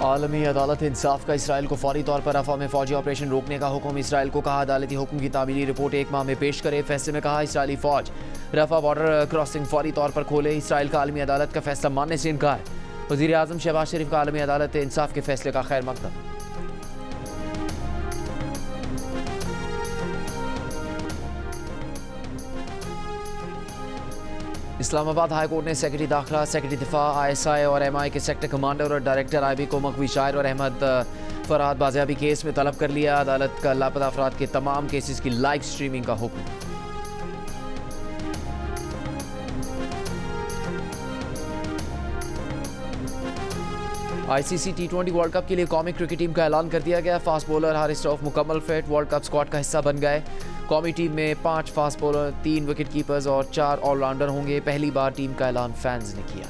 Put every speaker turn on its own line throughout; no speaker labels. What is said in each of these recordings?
आलमी अदालत इंसाफ का इसराइल को फौरी तौर पर रफा में फौजी ऑपरेशन रोकने का हुक्म। इसराइल को कहा अदालती हुक्म की तामीली रिपोर्ट 1 माह में पेश करे। फैसले में कहा इसराइली फौज रफा बॉर्डर क्रॉसिंग फौरी तौर पर खोले। इसराइल का आलमी अदालत का फैसला मानने से इनकार। वज़ीर आज़म शहबाज शरीफ का आलमी अदालत इंसाफ के फैसले का खैर मकदम। इस्लामाबाद हाई कोर्ट ने सेक्रेटरी दाखिला, सेक्रेटरी दिफा, ISI और MI के सेक्टर कमांडर और डायरेक्टर IB को मकवी शायर और अहमद फरहाद बाजियाबी केस में तलब कर लिया। अदालत का लापता अफराद के तमाम केसेस की लाइव स्ट्रीमिंग का हुक्म। ICC T20 वर्ल्ड कप के लिए कौमी क्रिकेट टीम का ऐलान कर दिया गया। फास्ट बॉलर हारिस रऊफ मुकम्मल फिट, वर्ल्ड कप स्क्वाड का हिस्सा बन गए। कौमी टीम में 5 फास्ट बॉलर, 3 विकेट कीपर्स और 4 ऑलराउंडर होंगे। पहली बार टीम का ऐलान फैंस ने किया।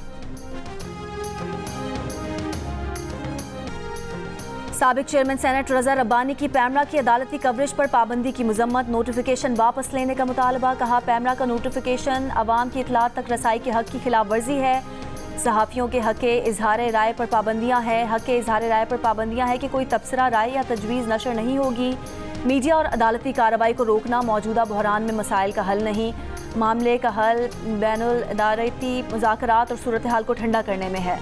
साबिक चेयरमैन सेनेट रजा रब्बानी की पैमरा की अदालती कवरेज पर पाबंदी की मजम्मत। नोटिफिकेशन वापस लेने का मुतालबा। कहा पैमरा का नोटिफिकेशन अवाम की इत्तलात तक रसाई के हक की खिलाफ वर्जी है। सहाफ़ियों के हक इजहार राय पर पाबंदियाँ हैं। हक इजहार राय पर पाबंदियाँ हैं कि कोई तबसरा राय या तजवीज़ नशर नहीं होगी। मीडिया और अदालती कार्रवाई को रोकना मौजूदा बहरान में मसाइल का हल नहीं। मामले का हल बैनुल अदालती मुज़ाकरात और सूरत हाल को ठंडा करने में है।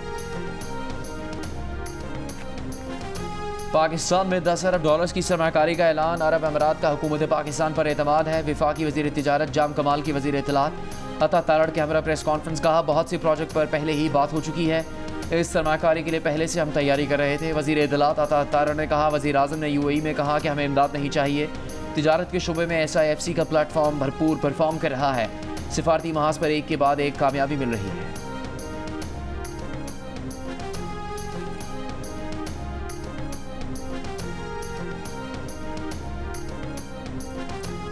पाकिस्तान में 10 अरब डॉलर्स की सरमाकारी का ऐलान। अरब अमीरात का हुकूमत पाकिस्तान पर एतमाद है। वफाकी वज़ीर तिजारत जाम कमाल की वज़ीर इत्तलात अता तारड़ के हमरा प्रेस कॉन्फ्रेंस। कहा बहुत सी प्रोजेक्ट पर पहले ही बात हो चुकी है। इस सरमाकारी के लिए पहले से हम तैयारी कर रहे थे। वज़ीर इत्तलात अता तारड़ ने कहा वज़ीर आज़म ने UAE में कहा कि हमें इमदाद नहीं चाहिए। तिजारत के शुबे में SIFC का प्लेटफॉर्म भरपूर परफॉर्म कर रहा है। सिफारती महाज पर एक के बाद एक कामयाबी मिल रही है।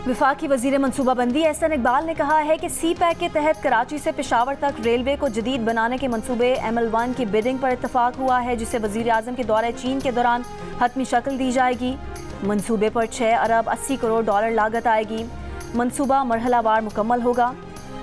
वफाकी वज़ीर मनसूबाबंदी एहसन इकबाल ने कहा है कि CPEC के तहत कराची से पेशावर तक रेलवे को जदीद बनाने के मंसूबे ML1 की बिडिंग पर इत्तफाक हुआ है, जिसे वज़ीर आज़म के दौरे चीन के दौरान हतमी शक्ल दी जाएगी। मंसूबे पर 6 अरब 80 करोड़ डॉलर लागत आएगी। मंसूबा मरहलावार मुकम्मल होगा।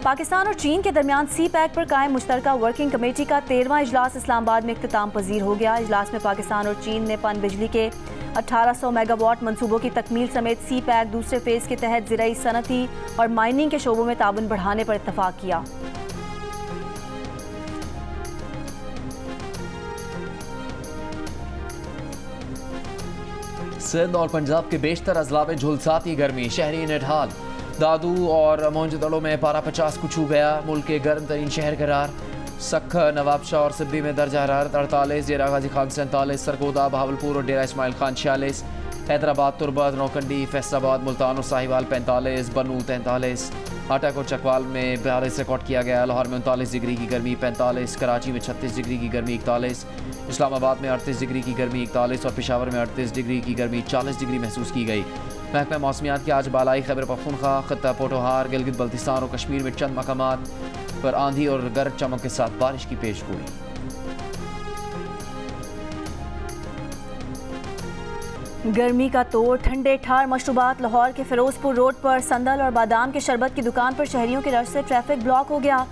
पाकिस्तान और चीन के दरमियान CPEC पर कायम मुश्तरका वर्किंग कमेटी का 13वां इजलास इस्लामाबाद में इख्तिताम पजीर हो गया। इजलास में पाकिस्तान और चीन ने पन बिजली के 1800 मेगावाट मंसूबों की तकमील समेत CPEC दूसरे फेज के तहत ज़राई, सनती और माइनिंग के शोबों में ताउन बढ़ाने पर इत्तफाक किया।
सिंध और पंजाब के बेशतर अजला में झुलसाती गर्मी। शहरी निढाल, दादू और मोइनजोदड़ो में पारा 50 को छू गया। मुल्क के गर्म तरीन शहर करार। सखर, नवाबशाह और सिब्बी में दर्जा हरारत 48, डेरा गाजी खान 47, सरगोदा, बहावलपुर और डेरा इस्माइल खान 46, हैदराबाद, तुरबत, नौकंडी, फैसलाबाद, मुल्तान और साहिवाल 45, बनू 43, अटक और चकवाल में 42 रिकॉर्ड किया गया। लाहौर में 39 डिग्री की गर्मी 45, कराची में 36 डिग्री की गर्मी 41, इस्लामाबाद में 38 डिग्री की गर्मी 41 और पेशावर में 38 डिग्री की गर्मी 40 डिग्री महसूस की गई। महकमा मौसमियात की आज बालाई खैबर पख्तूनख्वा, खत्ता पोटोहार, गिलगित बल्तिस्तान और कश्मीर में चंद मकामात पर आंधी और गरज चमक के साथ बारिश की पेशगोई।
गर्मी का तोड़, ठंडे ठार मशरूबात। लाहौर के फिरोजपुर रोड पर संदल और बादाम के शरबत की दुकान पर शहरियों के रश से ट्रैफिक ब्लॉक हो गया।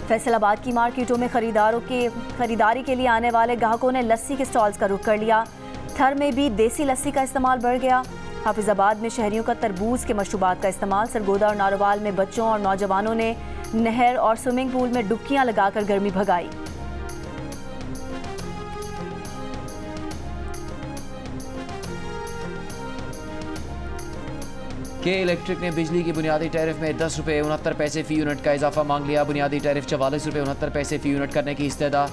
फैसलाबाद की मार्केटों में खरीदारी के लिए आने वाले ग्राहकों ने लस्सी के स्टॉल्स का रुख कर लिया। थर में भी देसी लस्सी का इस्तेमाल बढ़ गया। हाफिजाबाद में शहरियों का तरबूज के मशरूबात का इस्तेमाल। सरगोदा और नारोवाल में बच्चों और नौजवानों ने नहर और स्विमिंग पूल में डुबकियां लगाकर गर्मी भगाई।
के इलेक्ट्रिक ने बिजली की बुनियादी टैरिफ में 10 रुपये 69 पैसे फी यूनिट का इजाफा मांग लिया। बुनियादी टैरिफ 44 रुपये 69 पैसे फी यूनिट करने की इस्तेदा।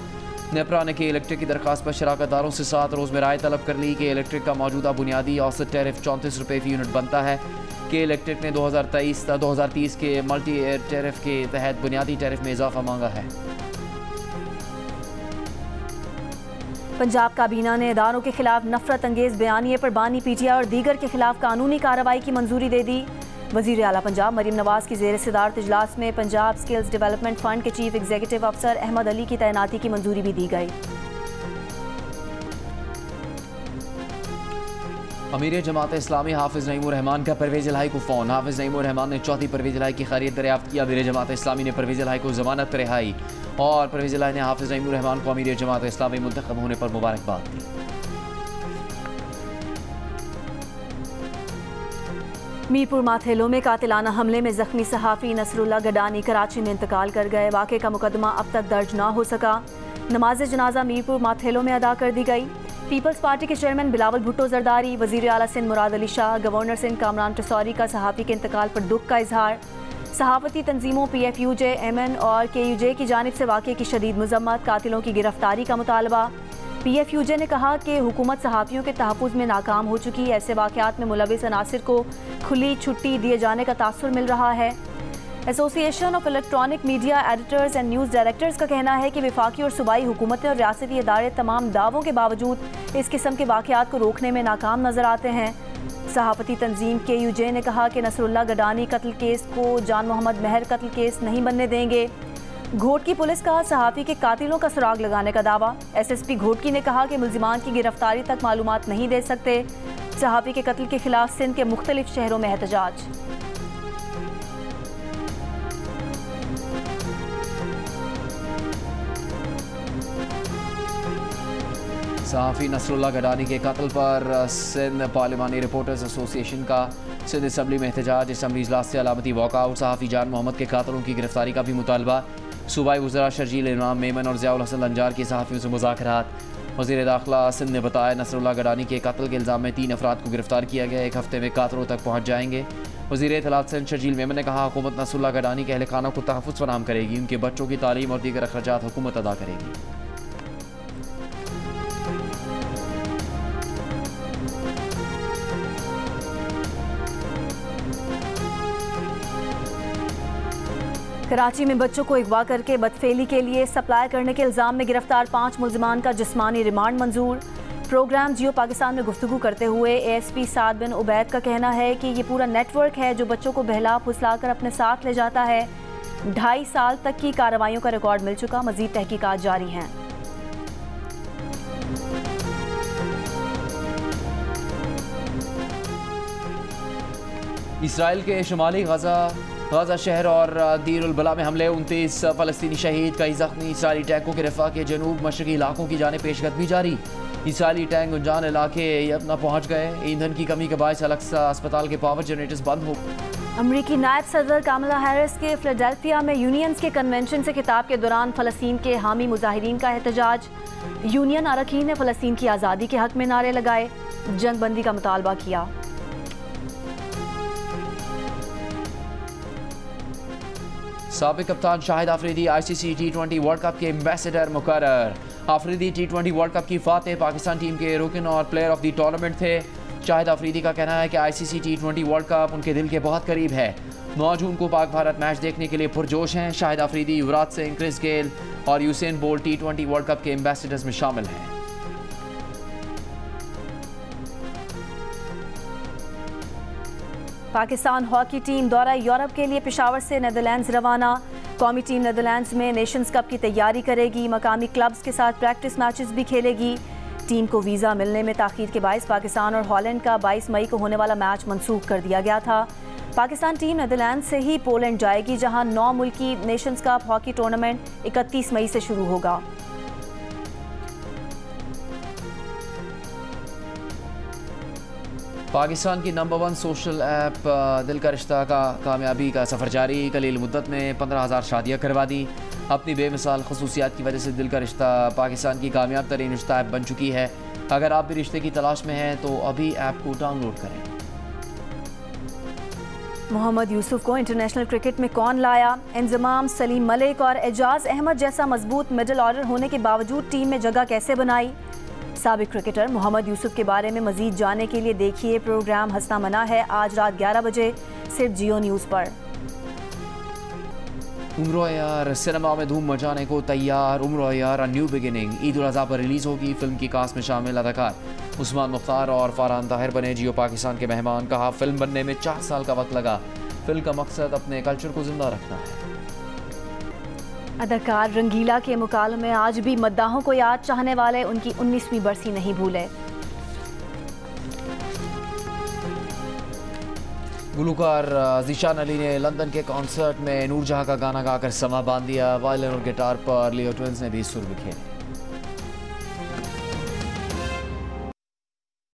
नेपरा ने के इलेक्ट्रिक की दरखास्त पर शराकतदारों से 7 रोज़ में राय तलब कर ली। के इलेक्ट्रिक का मौजूदा बुनियादी औसत टैरिफ 34 रुपये फी यूनिट बनता है। के इलेक्ट्रिक ने 2030 के मल्टी एयर टैरिफ के तहत बुनियादी टैरिफ में इजाफा मांगा है।
पंजाब काबीना ने इदारों के खिलाफ नफरत अंगेज बयानिए पर बानी PTI और दीगर के खिलाफ कानूनी कार्रवाई की मंजूरी दे दी। वज़ीर आला पंजाब मरीम नवाज की ज़ेर सदारत इजलास में पंजाब स्किल्स डेवलपमेंट फंड के चीफ एग्जीक्यूटिव अफसर अहमद अली की तैनाती की मंजूरी भी दी गई।
अमीर जमात इस्लामी हाफिज़ नईमुर रहमान का परवेज़ इलाही को फ़ोन। हाफिज़ नईमुर रहमान ने चौथी परवेज़ इलाही की खैरियत दरियाफ्त किया। अमीर जमात इस्लामी ने परवेज़ इलाही को ज़मानत पर रिहाई और परवेज़ इलाही ने हाफिज़ नईमुर रहमान कौमी जमात इस्लामी मुंतखब होने पर मुबारकबाद दी।
मीरपुर माथेलो में कातिलाना हमले में जख्मी सहाफ़ी नसरुल्लाह गडानी कराची में इंतकाल कर गए। वाक़े का मुकदमा अब तक दर्ज ना हो सका। नमाज जनाजा मीरपुर माथेलो में अदा कर दी गई। पीपल्स पार्टी के चेयरमैन बिलावल भुट्टो जरदारी, वज़ीर आला सिंध मुराद अली शाह, गवर्नर सिंध कामरान टिसौरी का सहाफ़ी के इंतकाल पर दुख का इजहार। सहाफ़ती तंजीमों PFUJ, MN और KUJ की जानिब से वाक़े की शदीद मज़म्मत, कातिलों की गिरफ्तारी का मुतालबा। PFUJ ने कहा कि हुकूमत सहाफ़ियों के तहफ़्फ़ुज़ में नाकाम हो चुकी है। ऐसे वाक़यात में मुलविस अनासिर को खुली छुट्टी दिए जाने का तासुर मिल रहा है। Association of electronic media editors and news directors का कहना है कि वफाकी और सूबाई हुकूमतें और रियासती इदारे तमाम दावों के बावजूद इस किस्म के वाक़यात को रोकने में नाकाम नजर आते हैं। सहाफ़ती तंजीम KUJ ने कहा कि नसरुल्लाह गडानी कत्ल केस को जान मोहम्मद महर कत्ल केस नहीं बनने देंगे। घोटकी पुलिस का सहाफ़ी के कातिलों का सुराग लगाने का दावा। SSP घोटकी ने कहा कि मुल्जिमान की गिरफ्तारी तक मालूमात नहीं दे सकते। सहाफ़ी के कत्ल के खिलाफ सिंध के मुख्तलिफ शहरों में एहतजाज।
सहाफ़ी नसरुल्लाह गडानी के कत्ल पर सिंध पार्लिमानी रिपोर्टर्स एसोसिएशन का सिंध असम्बली में एहतजाज। असम्बली इजलास से अलामती वॉकआउट। सहाफ़ी जान मोहम्मद के कातिलों की गिरफ्तारी का भी मुतालबा। सूबाई वज़रा शर्जील इमाम मेमन और ज़ियाउल हसन लंजार की सहाफ़ियों से मुज़ाकरात। वज़ीर दाखिला सिंध ने बताया नसरुल्लाह गडानी के कत्ल के इल्ज़ाम में 3 अफराद को गिरफ्तार किया गया। 1 हफ्ते में कातिलों तक पहुँच जाएंगे। वज़ीर इत्तलात सिंध शर्जील मेमन ने कहा हुकूमत नसरुल्लाह गडानी के अहल खाना को तहफ़्फ़ुज़ फराहम करेगी। उनके बच्चों की तालीम और दीगर अखराजात हुकूमत अदा करेगी।
कराची में बच्चों को अगवा करके बदफेली के लिए सप्लाई करने के इल्ज़ाम में गिरफ्तार 5 मुल्जिमान का जिस्मानी रिमांड मंजूर। प्रोग्राम जियो पाकिस्तान में गुफ्तगू करते हुए ASP साद बिन उबैद का कहना है कि ये पूरा नेटवर्क है जो बच्चों को बहला फुसलाकर अपने साथ ले जाता है। 2.5 साल तक की कार्रवाइयों का रिकॉर्ड मिल चुका। मजीद तहकीकात जारी हैं।
इसराइल के शुमाली गाजा शहर और दीर उल बला में हमले। 29 फ़लस्तीनी शहीद, कई ज़ख्मी। इसराइली टैंकों के रफ़ा के जनूब मशरक़ी इलाकों की जाने पेशकदमी जारी। इसराइली टैंक गुंजान इलाके यब न पहुँच गए। ईंधन की कमी के बायस अलक्सा अस्पताल के पावर जनरेटर्स बंद हो।
अमरीकी नायब सदर कामला हैरिस के फिलाडेल्फिया में यूनियंस के कन्वेंशन से खिताब के दौरान फ़लस्तीन के हामी मुजाहिरीन का एहतजाज। यूनियन अरकान ने फ़लस्तीन की आज़ादी के हक़ में नारे लगाए, जंग बंदी का मुतालबा किया।
साबिक़ कप्तान Shahid Afridi ICC T20 world cup के एम्बेसडर मुकर्रर। आफरीदी T20 वर्ल्ड कप की फातेह पाकिस्तान टीम के रुकन और प्लेयर ऑफ द टूर्नामेंट थे। शाहिद आफरीदी का कहना है कि ICC T20 वर्ल्ड कप उनके दिल के बहुत करीब है। 9 जून को पाक भारत मैच देखने के लिए पुरजोश हैं। शाहिद आफरीदी, युवराज सिंह, क्रिस गेल और Usain bolt T20 world cup के एम्बेसडर्स में शामिल हैं।
पाकिस्तान हॉकी टीम दौरा यूरोप के लिए पेशावर से नीदरलैंड्स रवाना। कौमी टीम नीदरलैंड्स में नेशंस कप की तैयारी करेगी। मकामी क्लब्स के साथ प्रैक्टिस मैचेस भी खेलेगी। टीम को वीज़ा मिलने में ताख़ीर के बायस पाकिस्तान और हॉलैंड का 22 मई को होने वाला मैच मनसूख कर दिया गया था। पाकिस्तान टीम नीदरलैंड से ही पोलैंड जाएगी, जहां 9 मुल्की नेशंस कप हॉकी टूर्नामेंट 31 मई से शुरू होगा।
पाकिस्तान की नंबर 1 सोशल ऐप दिल का रिश्ता का कामयाबी का सफ़र जारी। कलील मुद्दत में 15,000 शादियाँ करवा दी। अपनी बेमिसाल खसूसियात की वजह से दिल का रिश्ता पाकिस्तान की कामयाब तरीन रिश्ता ऐप बन चुकी है। अगर आप भी रिश्ते की तलाश में हैं तो अभी ऐप को डाउनलोड करें।
मोहम्मद यूसुफ को इंटरनेशनल क्रिकेट में कौन लाया? इंजमाम, सलीम मलिक और एजाज अहमद जैसा मजबूत मिडिल ऑर्डर होने के बावजूद टीम में जगह कैसे बनाई? साबिक क्रिकेटर मोहम्मद यूसुफ के बारे में मजीद जानने के लिए देखिए प्रोग्राम हंसना मना है, आज रात 11 बजे सिर्फ जियो न्यूज़ पर।
उम्र यार सिनेमा में धूम मचाने को तैयार। उम्र यार न्यू बिगिनिंग ईद उल अज़हा पर रिलीज़ होगी। फिल्म की कास्ट में शामिल अदाकार उस्मान मुख्तार और फरहान ताहिर बने जियो पाकिस्तान के मेहमान। कहा फिल्म बनने में 4 साल का वक्त लगा। फिल्म का मकसद अपने कल्चर को जिंदा रखना है।
अदाकार रंगीला के मुकाल में आज भी मद्दाहों को याद चाहने वाले उनकी 19वीं बरसी नहीं भूले।
गुलूकार ज़ीशान अली ने लंदन के कॉन्सर्ट में नूरजहां का गाना गाकर समा बांध दिया। वायलिन और गिटार पर लियो ट्विंस ने भी सुर बिखेरे।